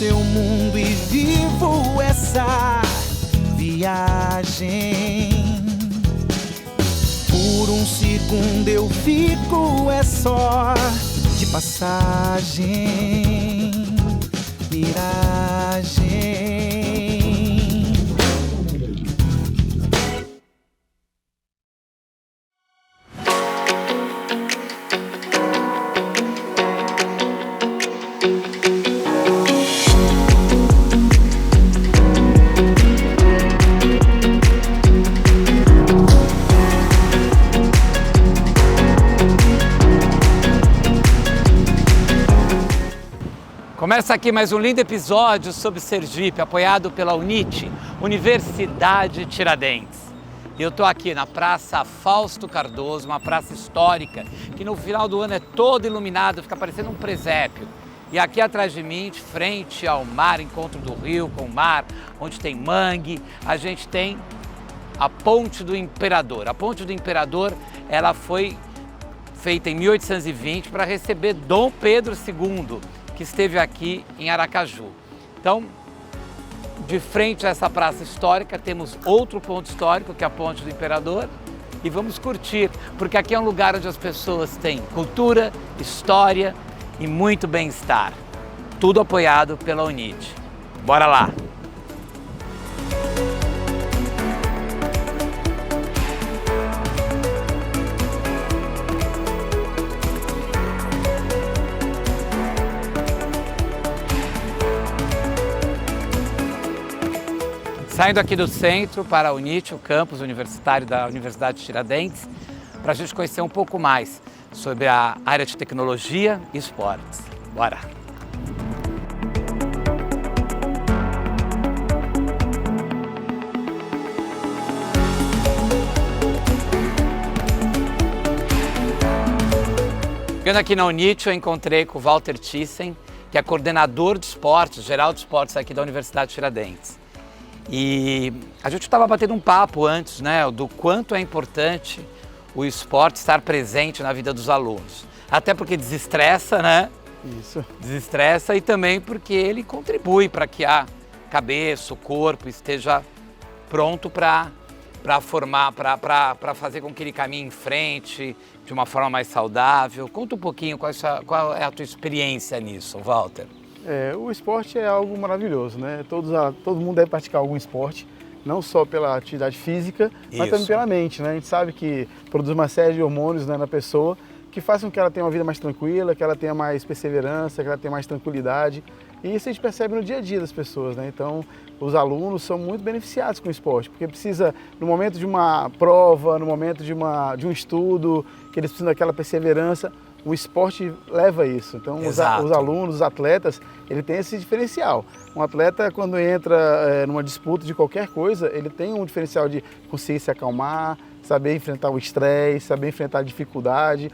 seu mundo e vivo essa viagem. Por um segundo eu fico, é só de passagem, miragem. Começa aqui mais um lindo episódio sobre Sergipe, apoiado pela UNIT, Universidade Tiradentes. E eu estou aqui na Praça Fausto Cardoso, uma praça histórica, que no final do ano é toda iluminada, fica parecendo um presépio. E aqui atrás de mim, de frente ao mar, encontro do rio com o mar, onde tem mangue, a gente tem a Ponte do Imperador. A Ponte do Imperador, ela foi feita em 1820 para receber Dom Pedro II, que esteve aqui em Aracaju. Então, de frente a essa praça histórica, temos outro ponto histórico, que é a Ponte do Imperador, e vamos curtir, porque aqui é um lugar onde as pessoas têm cultura, história e muito bem-estar. Tudo apoiado pela UNIT. Bora lá! Saindo aqui do centro para a UNIT, o campus universitário da Universidade Tiradentes, para a gente conhecer um pouco mais sobre a área de tecnologia e esportes. Bora! Chegando aqui na UNIT, eu encontrei com o Walter Thyssen, que é coordenador de esportes, geral de esportes aqui da Universidade Tiradentes. E a gente estava batendo um papo antes, né, do quanto é importante o esporte estar presente na vida dos alunos. Até porque desestressa, né? Isso. Desestressa e também porque ele contribui para que a cabeça, o corpo esteja pronto para formar, para fazer com que ele caminhe em frente de uma forma mais saudável. Conta um pouquinho qual é a tua experiência nisso, Walter. O esporte é algo maravilhoso, né? Todo mundo deve praticar algum esporte, não só pela atividade física, mas também pela mente, né? A gente sabe que produz uma série de hormônios, né, na pessoa que faz com que ela tenha uma vida mais tranquila, que ela tenha mais perseverança, que ela tenha mais tranquilidade. E isso a gente percebe no dia a dia das pessoas, né? Então, os alunos são muito beneficiados com o esporte, porque precisa, no momento de uma prova, no momento de um estudo, que eles precisam daquela perseverança, o esporte leva isso. Então, os alunos, os atletas, ele tem esse diferencial. Um atleta, quando entra numa disputa de qualquer coisa, ele tem um diferencial de conseguir se acalmar, saber enfrentar o estresse, saber enfrentar a dificuldade.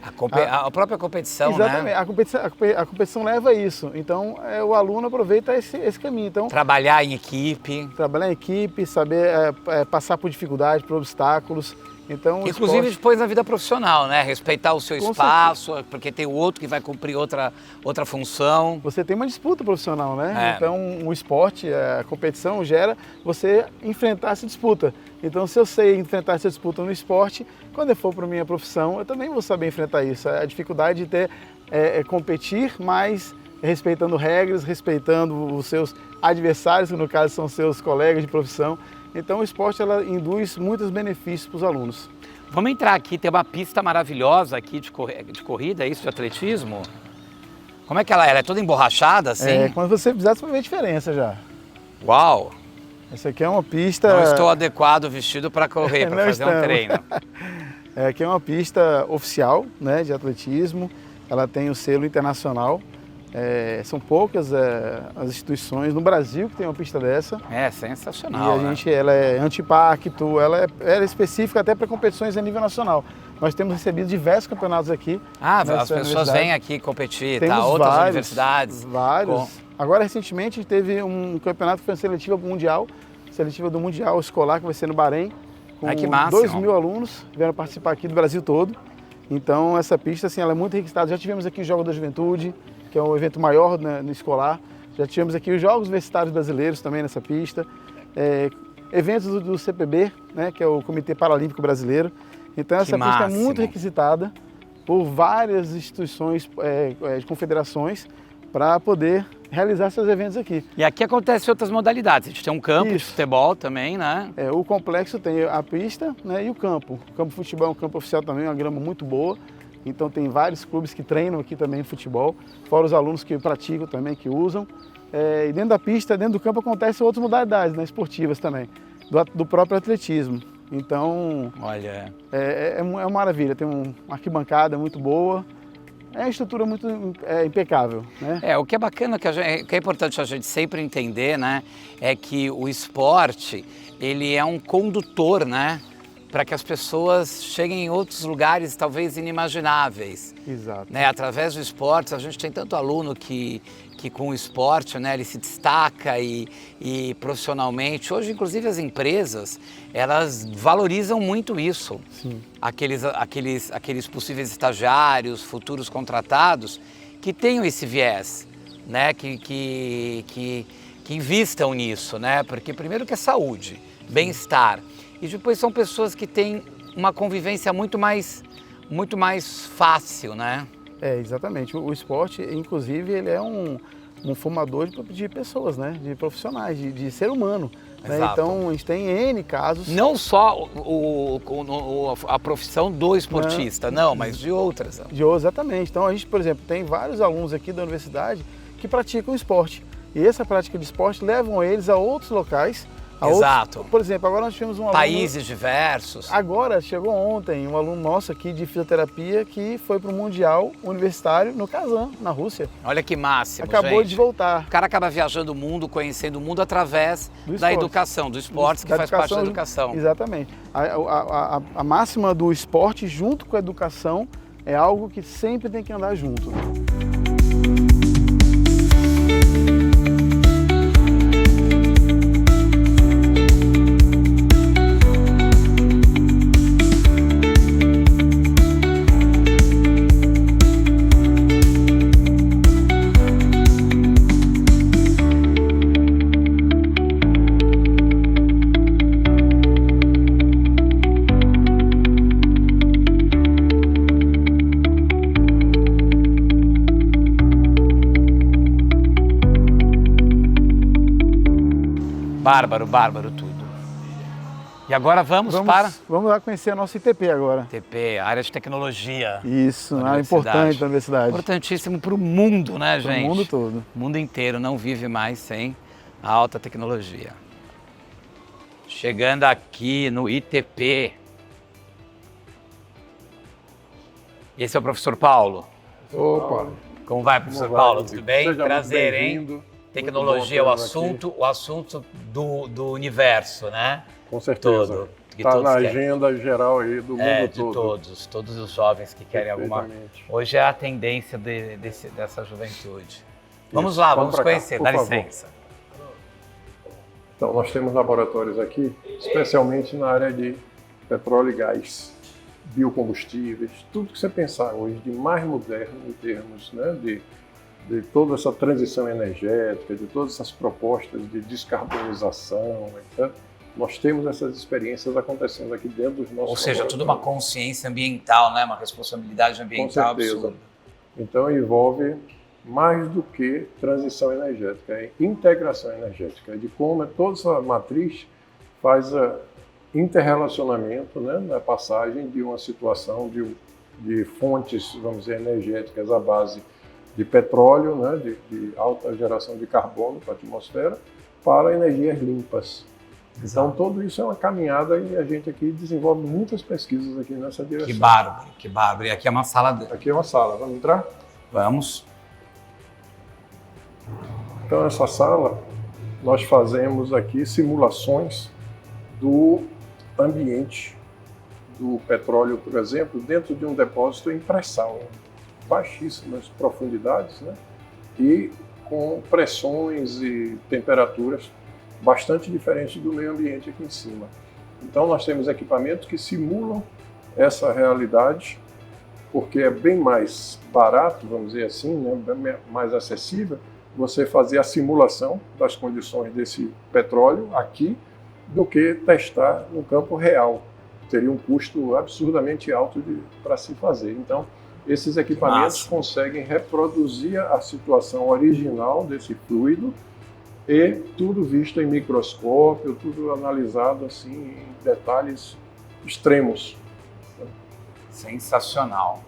A própria competição, exatamente, né? A competição leva isso. Então, o aluno aproveita esse caminho. Então, trabalhar em equipe. Trabalhar em equipe, saber passar por dificuldades, por obstáculos. Então, inclusive depois na vida profissional, né? Respeitar o seu espaço, porque tem o outro que vai cumprir outra função. Você tem uma disputa profissional, né? Então o esporte, a competição gera você enfrentar essa disputa. Então se eu sei enfrentar essa disputa no esporte, quando eu for para a minha profissão, eu também vou saber enfrentar isso. A dificuldade de ter competir, mas respeitando regras, respeitando os seus adversários, que no caso são seus colegas de profissão. Então o esporte ela induz muitos benefícios para os alunos. Vamos entrar aqui, tem uma pista maravilhosa aqui de corrida, é isso, de atletismo? Como é que ela é? Ela é toda emborrachada assim? Quando você pisar você vai ver a diferença já. Uau! Essa aqui é uma pista... Não estou adequado vestido para correr, para fazer um treino. Aqui é uma pista oficial, né, de atletismo, ela tem o selo internacional. São poucas as instituições no Brasil que tem uma pista dessa. É sensacional. E ela é anti-impacto, ela é específica até para competições a nível nacional. Nós temos recebido diversos campeonatos aqui. As pessoas vêm aqui competir, tá? Outras universidades. Vários. Agora, recentemente, tem um campeonato que foi seletiva do Mundial Escolar, que vai ser no Bahrein. Com que máximo. 2.000 alunos vieram participar aqui do Brasil todo. Então, essa pista, assim, ela é muito requisitada. Já tivemos aqui o Jogo da Juventude, que é um evento maior, né, no escolar. Já tivemos aqui os Jogos Universitários Brasileiros também nessa pista, eventos do CPB, né, que é o Comitê Paralímpico Brasileiro. Então essa pista é muito requisitada por várias instituições, confederações, para poder realizar seus eventos aqui. E aqui acontecem outras modalidades, a gente tem um campo de futebol também, né? O complexo tem a pista, né, e o campo. O campo de futebol é um campo oficial também, uma grama muito boa. Então tem vários clubes que treinam aqui também futebol, fora os alunos que praticam também, que usam. E dentro da pista, dentro do campo, acontecem outras modalidades, né, esportivas também, do próprio atletismo. Então, olha, é uma maravilha, tem uma arquibancada muito boa, é uma estrutura muito impecável, né? O que é bacana, que é importante a gente sempre entender, né, é que o esporte, ele é um condutor, né, para que as pessoas cheguem em outros lugares talvez inimagináveis. Exato. Né? Através do esporte, a gente tem tanto aluno que com o esporte, né, ele se destaca e profissionalmente. Hoje, inclusive, as empresas, elas valorizam muito isso. Sim. Aqueles possíveis estagiários, futuros contratados, que tenham esse viés, né, que invistam nisso, né? Porque primeiro que é saúde, bem-estar. E depois são pessoas que têm uma convivência muito mais fácil, né? Exatamente. O esporte, inclusive, ele é um formador de pessoas, né? De profissionais, de ser humano. Né? Então, a gente tem N casos. Não só a profissão do esportista, não, mas de outras. Exatamente. Então, a gente, por exemplo, tem vários alunos aqui da universidade que praticam esporte. E essa prática de esporte levam eles a outros locais. Exato. Por exemplo, agora nós tivemos um aluno... Países diversos. Agora, chegou ontem, um aluno nosso aqui de fisioterapia que foi para o Mundial Universitário no Kazan, na Rússia. Olha que máximo, Acabou de voltar. O cara acaba viajando o mundo, conhecendo o mundo através da educação, do esporte, que faz parte da educação. Exatamente. A máxima do esporte junto com a educação é algo que sempre tem que andar junto. Bárbaro tudo. E agora vamos lá conhecer a nossa ITP agora. ITP, área de tecnologia. Isso, área importante da universidade. Importantíssimo para o mundo, né, gente? Para o mundo todo. O mundo inteiro não vive mais sem a alta tecnologia. Chegando aqui no ITP. Esse é o professor Paulo. Opa! Como vai, professor Paulo? Tudo bem? Seja Prazer, hein? Tecnologia é o assunto do universo, né? Com certeza. Está na agenda geral aí do mundo todo. De todos os jovens que querem alguma... Hoje é a tendência dessa juventude. Vamos lá, vamos conhecer, dá licença. Então, nós temos laboratórios aqui, especialmente na área de petróleo e gás, biocombustíveis, tudo que você pensar hoje de mais moderno em termos, né, de toda essa transição energética, de todas essas propostas de descarbonização, então, nós temos essas experiências acontecendo aqui dentro dos nossos... Ou seja, tudo uma consciência ambiental, né? Uma responsabilidade ambiental absurda. Então envolve mais do que transição energética, é integração energética, de como toda essa matriz faz interrelacionamento, né, na passagem de uma situação de fontes, vamos dizer, energéticas à base de petróleo, né, de alta geração de carbono para a atmosfera, para energias limpas. Então, tudo isso é uma caminhada e a gente aqui desenvolve muitas pesquisas aqui nessa direção. Que bárbaro. E aqui é uma sala... Aqui é uma sala. Vamos entrar? Vamos. Então, essa sala, nós fazemos aqui simulações do ambiente do petróleo, por exemplo, dentro de um depósito em pré-sal, baixíssimas profundidades, né? E com pressões e temperaturas bastante diferentes do meio ambiente aqui em cima. Então nós temos equipamentos que simulam essa realidade, porque é bem mais barato, vamos dizer assim, né? Mais acessível, você fazer a simulação das condições desse petróleo aqui do que testar no campo real. Teria um custo absurdamente alto para se fazer. Então, esses equipamentos conseguem reproduzir a situação original desse fluido e tudo visto em microscópio, tudo analisado assim em detalhes extremos. Sensacional.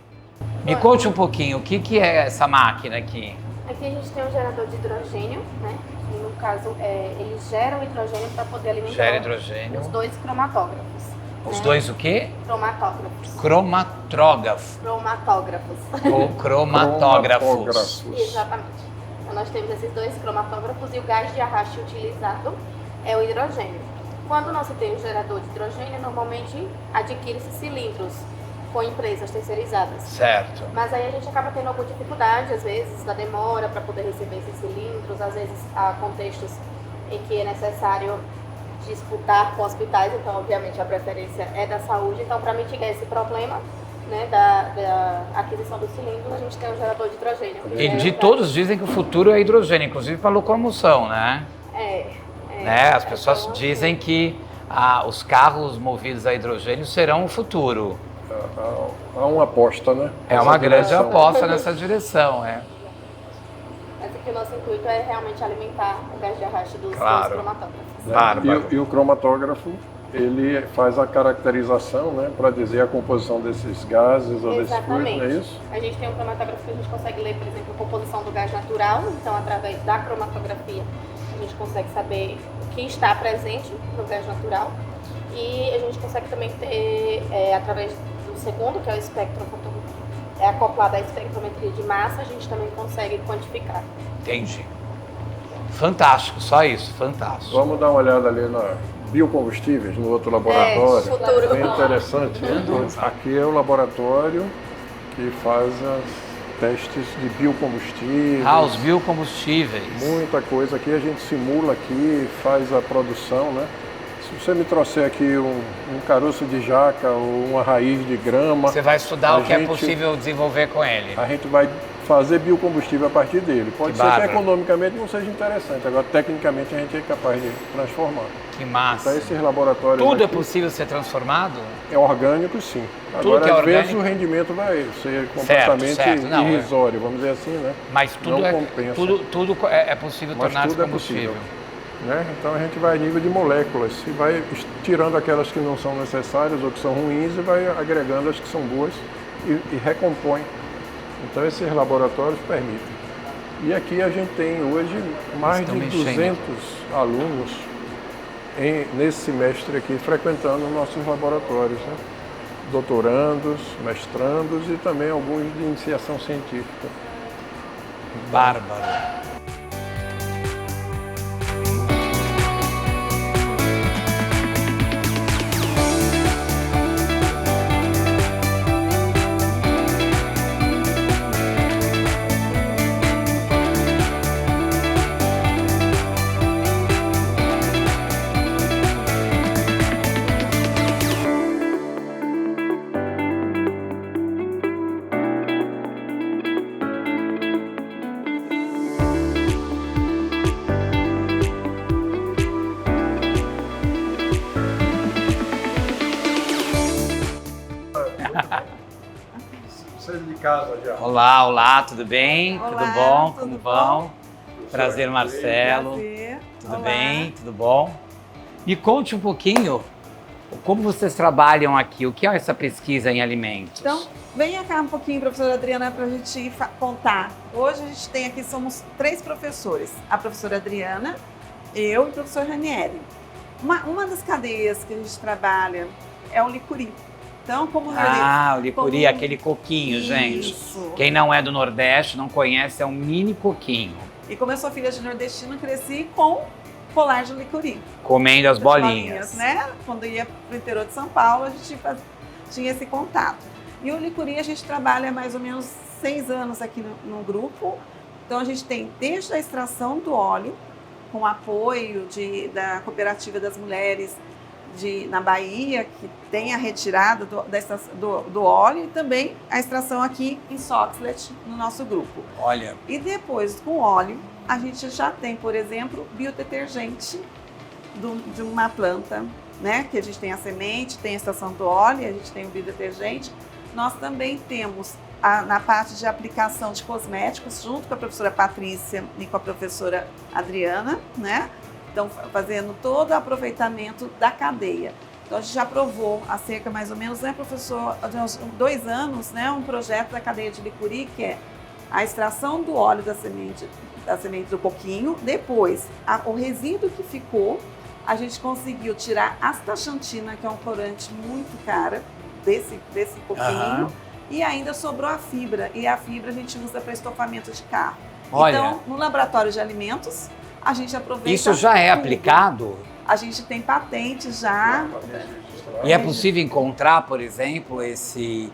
Me conte um pouquinho, o que é essa máquina aqui? Aqui a gente tem um gerador de hidrogênio, né? E no caso, ele gera o hidrogênio para poder alimentar os 2 cromatógrafos. Os 2 o quê? Cromatógrafos. Cromatógrafos. Cromatógrafos. Exatamente. Então nós temos esses 2 cromatógrafos e o gás de arraste utilizado é o hidrogênio. Quando não se tem um gerador de hidrogênio, normalmente adquire-se cilindros com empresas terceirizadas. Certo. Mas aí a gente acaba tendo alguma dificuldade, às vezes, da demora para poder receber esses cilindros, às vezes há contextos em que é necessário disputar com hospitais, então obviamente a preferência é da saúde. Então, para mitigar esse problema, né, da aquisição dos cilindros, a gente tem um gerador de hidrogênio. E todos dizem que o futuro é hidrogênio, inclusive para locomoção, né? Né? As pessoas dizem que os carros movidos a hidrogênio serão o futuro. Há uma aposta, né? É uma grande aposta nessa direção, Mas aqui o nosso intuito é realmente alimentar o gás de arraste dos cromatógrafos. E o cromatógrafo, ele faz a caracterização, né, para dizer a composição desses gases ou desses fluidos, não é isso? A gente tem um cromatógrafo que a gente consegue ler, por exemplo, a composição do gás natural, então através da cromatografia a gente consegue saber o que está presente no gás natural e a gente consegue também ter, através do segundo, que é o espectro, é acoplado à espectrometria de massa, a gente também consegue quantificar. Entendi. Fantástico, só isso, fantástico. Vamos dar uma olhada ali na biocombustíveis, no outro laboratório. Futuro. Bem interessante. Aqui é o laboratório que faz os testes de biocombustíveis. Os biocombustíveis. Muita coisa aqui, a gente simula aqui, faz a produção, né? Se você me trouxer aqui um caroço de jaca ou uma raiz de grama... Você vai estudar o que é possível desenvolver com ele. A gente vai fazer biocombustível a partir dele. Pode ser que economicamente não seja interessante, agora tecnicamente a gente é capaz de transformar. Que massa. Então esses laboratórios Tudo aqui, é possível ser transformado? É orgânico, sim. Tudo agora, que é às vezes, orgânico? o rendimento vai ser completamente Não, irrisório, vamos dizer assim, né? Mas tudo não é, compensa. tudo é possível tornar-se combustível. Né? Então a gente vai a nível de moléculas e vai tirando aquelas que não são necessárias ou que são ruins e vai agregando as que são boas e recompõe. Então esses laboratórios permitem. E aqui a gente tem hoje mais de 200 alunos nesse semestre aqui frequentando nossos laboratórios, né? Doutorandos, mestrandos e também alguns de iniciação científica. Bárbaro. Vocês de casa já. Olá, tudo bem? Olá, tudo bom? tudo Como bom? vão? Prazer, Marcelo. Prazer. Tudo Olá. bem? Tudo bom? Me conte um pouquinho como vocês trabalham aqui, o que é essa pesquisa em alimentos? Então, venha cá um pouquinho, professora Adriana, para a gente contar. Hoje a gente tem aqui, somos 3 professores. A professora Adriana, eu e o professor Ranieri. Uma das cadeias que a gente trabalha é o licuri. Então, como o licuri, aquele coquinho, Isso. gente. Quem não é do Nordeste, não conhece, é um mini coquinho. E como eu sou filha de nordestino, cresci com colar de licuri. Comendo as bolinhas. Né? Quando ia para o interior de São Paulo, a gente tinha esse contato. E o licuri a gente trabalha há mais ou menos 6 anos aqui no grupo. Então a gente tem desde a extração do óleo, com apoio da Cooperativa das Mulheres na Bahia, que tem a retirada do óleo, e também a extração aqui em Soxhlet, no nosso grupo. Olha. E depois, com óleo, a gente já tem, por exemplo, biodetergente de uma planta, né? Que a gente tem a semente, tem a extração do óleo, a gente tem o biodetergente. Nós também temos na parte de aplicação de cosméticos, junto com a professora Patrícia e com a professora Adriana, né? Então, fazendo todo o aproveitamento da cadeia. Então, a gente já aprovou há cerca mais ou menos, né, professor, de uns 2 anos, né, um projeto da cadeia de licuri, que é a extração do óleo da semente do coquinho. Depois, o resíduo que ficou, a gente conseguiu tirar a astaxantina, que é um corante muito caro, desse coquinho, e ainda sobrou a fibra. E a fibra a gente usa para estofamento de carro. Olha. Então, no laboratório de alimentos, a gente aproveita... Isso já é aplicado? A gente tem patente já. E é possível encontrar, por exemplo, esse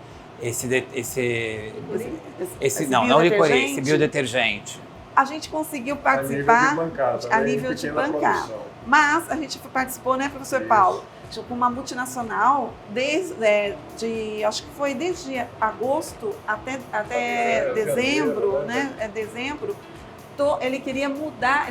biodetergente? A gente conseguiu participar a nível de bancada. Mas a gente participou, né, professor Paulo, de uma multinacional, acho que foi desde agosto até dezembro, né? Dezembro. Eles queriam mudar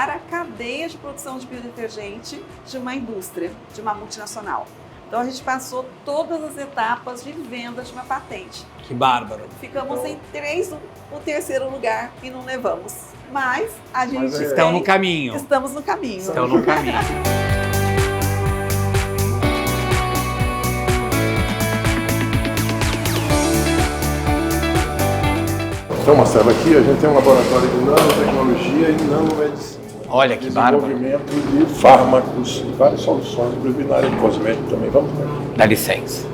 a cadeia de produção de biodetergente de uma indústria, de uma multinacional. Então a gente passou todas as etapas de venda de uma patente. Que bárbaro. Ficamos em o terceiro lugar e não levamos. Mas a gente estão no caminho. Estamos no caminho. Estão no caminho. Então, Marcelo, aqui a gente tem um laboratório de nanotecnologia e nanomedicina. Olha que bárbaro. Desenvolvimento de fármacos e várias soluções, inclusive na área de cosmético também. Vamos ver. Dá licença.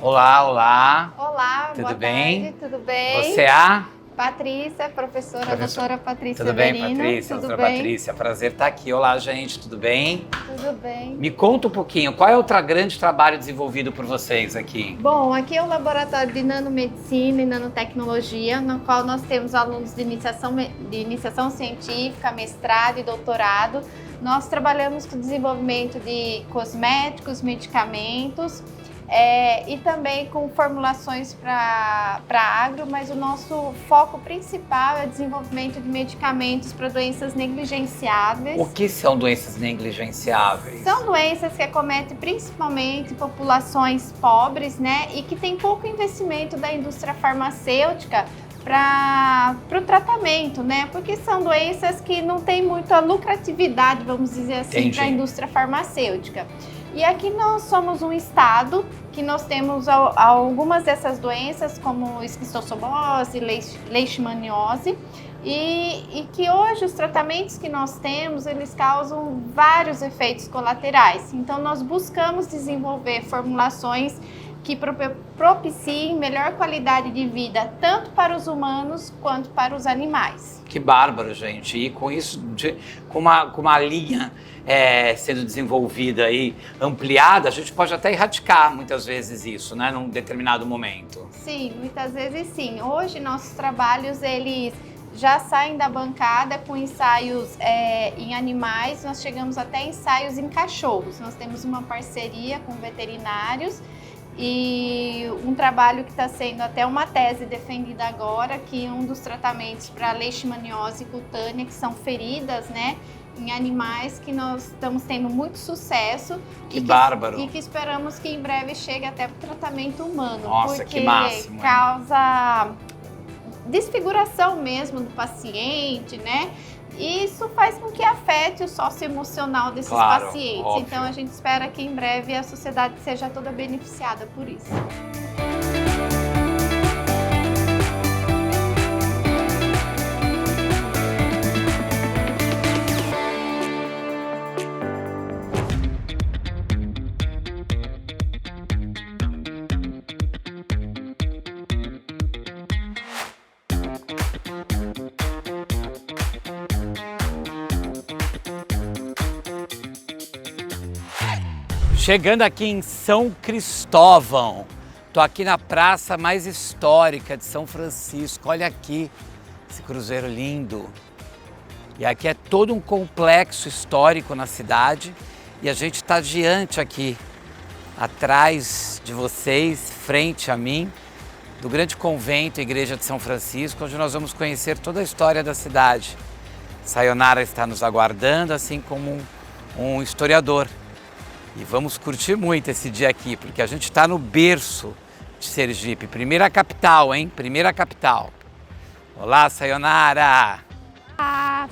Olá, olá. Olá, tudo boa bem? Tarde, tudo bem? Você é a? Patrícia, professora doutora Patrícia Tudo bem, Severino. Patrícia? Tudo Doutora bem? Patrícia, prazer estar aqui. Olá, gente, tudo bem? Tudo bem. Me conta um pouquinho, qual é o outro grande trabalho desenvolvido por vocês aqui? Bom, aqui é o laboratório de nanomedicina e nanotecnologia, no qual nós temos alunos de iniciação científica, mestrado e doutorado. Nós trabalhamos com o desenvolvimento de cosméticos, medicamentos, e também com formulações para agro, mas o nosso foco principal é o desenvolvimento de medicamentos para doenças negligenciáveis. O que são doenças negligenciáveis? São doenças que acometem principalmente populações pobres, né, e que tem pouco investimento da indústria farmacêutica para o tratamento, né, porque são doenças que não têm muita lucratividade, vamos dizer assim, para a indústria farmacêutica. E aqui nós somos um estado que nós temos algumas dessas doenças, como esquistossomose, leishmaniose, e que hoje os tratamentos que nós temos, eles causam vários efeitos colaterais. Então nós buscamos desenvolver formulações que propiciem melhor qualidade de vida, tanto para os humanos quanto para os animais. Que bárbaro, gente. E com isso, com uma linha sendo desenvolvida e ampliada, a gente pode até erradicar muitas vezes isso, né, num determinado momento. Sim, muitas vezes sim. Hoje nossos trabalhos, eles já saem da bancada com ensaios em animais, nós chegamos até ensaios em cachorros. Nós temos uma parceria com veterinários e um trabalho que está sendo até uma tese defendida agora, que um dos tratamentos para leishmaniose cutânea, que são feridas, né, em animais, que nós estamos tendo muito sucesso. Que bárbaro! E que esperamos que em breve chegue até para o tratamento humano. Nossa, porque que máximo! Causa desfiguração mesmo do paciente, né? E isso faz com que afete o socioemocional desses pacientes. Óbvio. Então a gente espera que em breve a sociedade seja toda beneficiada por isso. Chegando aqui em São Cristóvão, tô aqui na praça mais histórica de São Francisco. Olha aqui esse cruzeiro lindo. E aqui é todo um complexo histórico na cidade e a gente está diante aqui, atrás de vocês, frente a mim, do grande convento, Igreja de São Francisco, onde nós vamos conhecer toda a história da cidade. Sayonara está nos aguardando, assim como um historiador. E vamos curtir muito esse dia aqui, porque a gente está no berço de Sergipe, primeira capital, hein? Primeira capital. Olá, Sayonara!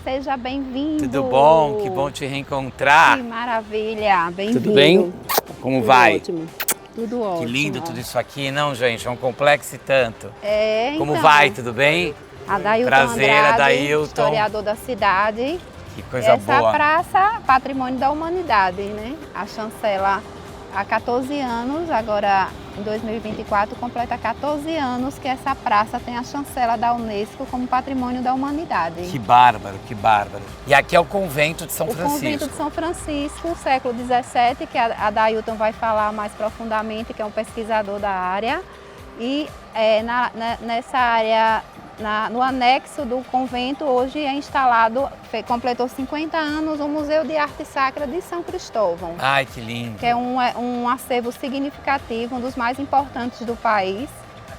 Seja bem-vindo! Tudo bom? Que bom te reencontrar! Que maravilha! Bem-vindo! Tudo bem? Como vai? Ótimo. Tudo ótimo. Que lindo tudo isso aqui, não, gente? É um complexo e tanto. Então, Como vai? Tudo bem? Adailton Prazer, Andrade, Adailton. historiador da cidade. Que coisa boa. Essa praça, patrimônio da humanidade, né? A chancela há 14 anos, agora em 2024 completa 14 anos que essa praça tem a chancela da Unesco como patrimônio da humanidade. Que bárbaro, que bárbaro. E aqui é o convento de São Francisco. O convento de São Francisco, século XVII, que a Adailton vai falar mais profundamente, que é um pesquisador da área. E nessa área, no anexo do convento, hoje é instalado, completou 50 anos, o Museu de Arte Sacra de São Cristóvão. Ai, que lindo. Que é um acervo significativo, um dos mais importantes do país,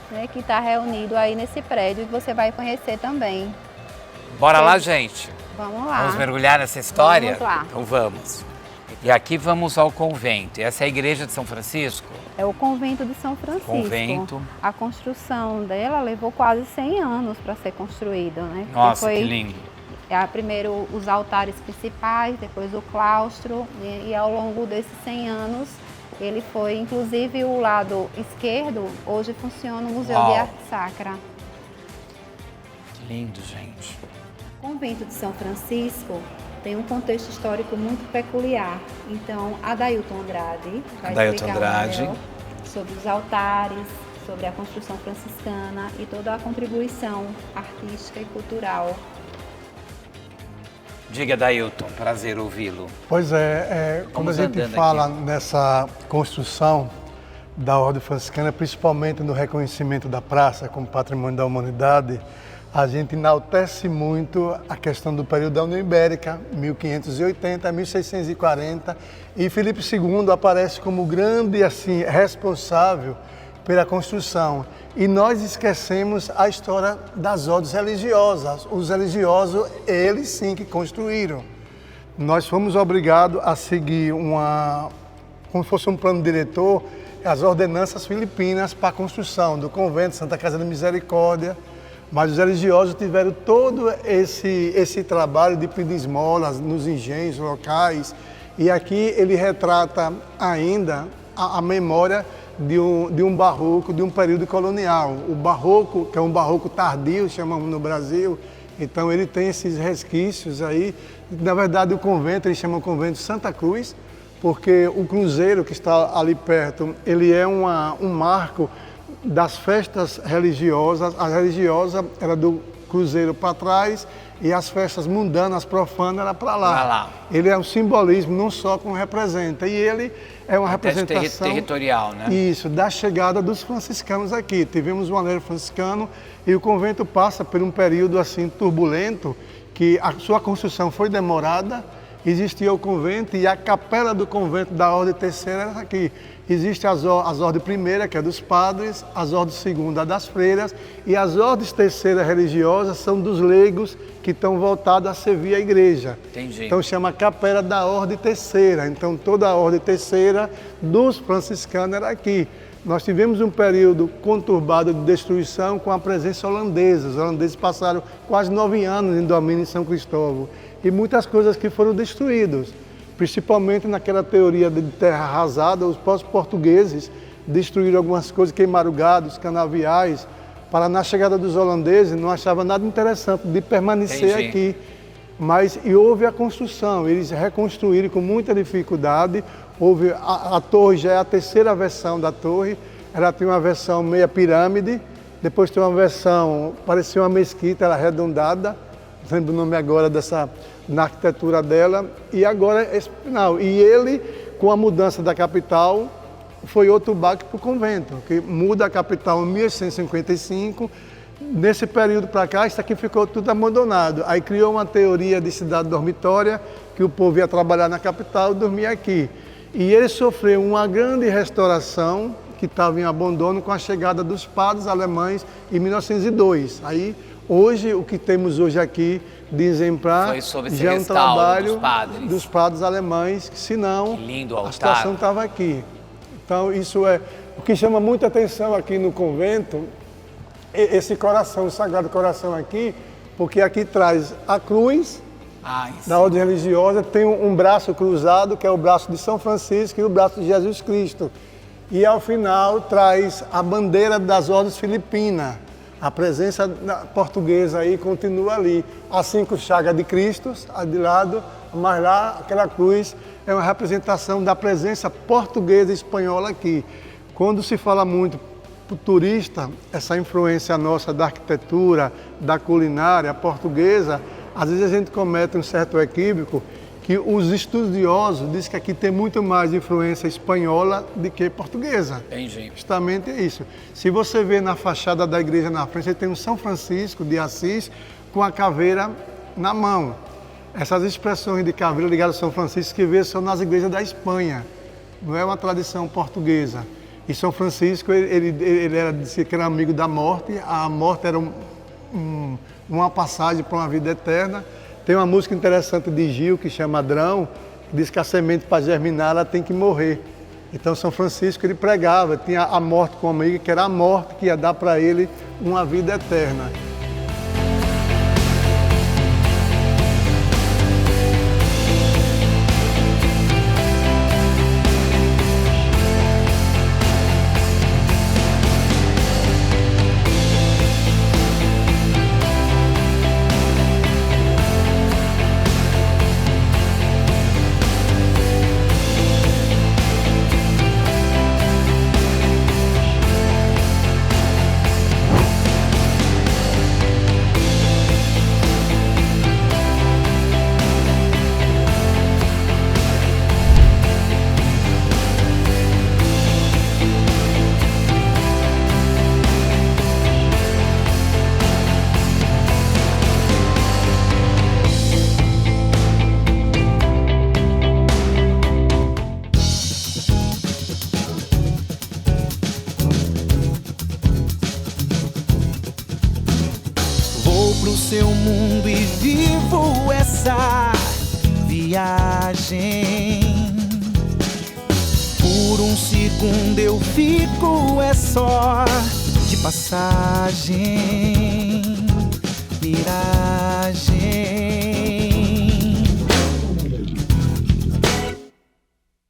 né, que está reunido aí nesse prédio e você vai conhecer também. Bora lá, gente? Vamos lá. Vamos mergulhar nessa história? Vamos lá. Então vamos. E aqui vamos ao convento. E essa é a igreja de São Francisco? É o convento de São Francisco. Convento. A construção dela levou quase 100 anos para ser construída, né? Nossa, que lindo. Primeiro os altares principais, depois o claustro, e ao longo desses 100 anos ele foi, inclusive o lado esquerdo, hoje funciona o Museu de Arte Sacra. Que lindo, gente. O convento de São Francisco tem um contexto histórico muito peculiar. Então, Adailton Andrade vai explicar melhor sobre os altares, sobre a construção franciscana e toda a contribuição artística e cultural. Diga, Adailton, prazer ouvi-lo. Pois quando a gente fala nessa construção da Ordem Franciscana, principalmente no reconhecimento da praça como patrimônio da humanidade, a gente enaltece muito a questão do período da União Ibérica, 1580 a 1640, e Filipe II aparece como grande responsável pela construção. E nós esquecemos a história das ordens religiosas. Os religiosos, eles sim que construíram. Nós fomos obrigados a seguir como se fosse um plano diretor, as ordenanças filipinas para a construção do convento Santa Casa da Misericórdia. Mas os religiosos tiveram todo esse trabalho de pedir esmolas nos engenhos locais. E aqui ele retrata ainda a memória de um barroco, de um período colonial. O barroco, que é um barroco tardio, chamamos no Brasil, então ele tem esses resquícios aí. Na verdade, o convento, eles chamam o convento Santa Cruz, porque o cruzeiro que está ali perto, ele é um marco das festas religiosas. A religiosa era do cruzeiro para trás e as festas mundanas, profanas, era para lá. Ele é um simbolismo, não só como representa. E ele é uma representação territorial, né? Isso, da chegada dos franciscanos aqui. Tivemos o anel franciscano e o convento passa por um período assim turbulento, que a sua construção foi demorada. Existia o convento e a capela do convento da Ordem Terceira era aqui. Existe as ordens primeira, que é dos padres, as ordens segunda, das freiras, e as ordens terceiras religiosas são dos leigos que estão voltados a servir a igreja. Entendi. Então chama Capela da Ordem Terceira. Então toda a Ordem Terceira dos franciscanos era aqui. Nós tivemos um período conturbado de destruição com a presença holandesa. Os holandeses passaram quase 9 anos em domínio em São Cristóvão. E muitas coisas que foram destruídas. Principalmente naquela teoria de terra arrasada, os próprios portugueses destruíram algumas coisas, queimaram gados, canaviais, para na chegada dos holandeses não achava nada interessante de permanecer aqui. Mas houve a construção, eles reconstruíram com muita dificuldade. Houve a torre, já é a terceira versão da torre, ela tem uma versão meia pirâmide, depois tem uma versão, parecia uma mesquita, ela arredondada, não lembro o nome agora na arquitetura dela, e agora esse final. E ele, com a mudança da capital, foi outro baque para o convento, que muda a capital em 1855. Nesse período para cá, isso aqui ficou tudo abandonado. Aí criou uma teoria de cidade dormitória, que o povo ia trabalhar na capital e dormia aqui. E ele sofreu uma grande restauração, que estava em abandono com a chegada dos padres alemães em 1902. Aí, hoje, o que temos hoje aqui de exemplar já é um trabalho dos padres alemães, que senão a situação estava aqui. Então, isso é o que chama muita atenção aqui no convento, esse coração, o Sagrado Coração aqui, porque aqui traz a cruz da ordem religiosa, tem um braço cruzado, que é o braço de São Francisco, e o braço de Jesus Cristo. E ao final traz a bandeira das ordens filipinas. A presença portuguesa aí continua ali. As 5 chagas de Cristo, de lado, mas lá aquela cruz é uma representação da presença portuguesa e espanhola aqui. Quando se fala muito para o turista, essa influência nossa da arquitetura, da culinária portuguesa, às vezes a gente comete um certo equívoco, que os estudiosos dizem que aqui tem muito mais influência espanhola do que portuguesa. Entendi. Justamente isso. Se você vê na fachada da igreja na frente, você tem um São Francisco de Assis com a caveira na mão. Essas expressões de caveira ligadas a São Francisco que vê são nas igrejas da Espanha. Não é uma tradição portuguesa. E São Francisco, dizia que era amigo da morte. A morte era uma passagem para uma vida eterna. Tem uma música interessante de Gil, que chama Drão, que diz que a semente para germinar, ela tem que morrer. Então São Francisco, ele pregava, tinha a morte como amiga, que era a morte que ia dar para ele uma vida eterna. Seu mundo e vivo essa viagem. Por um segundo eu fico, é só de passagem, miragem.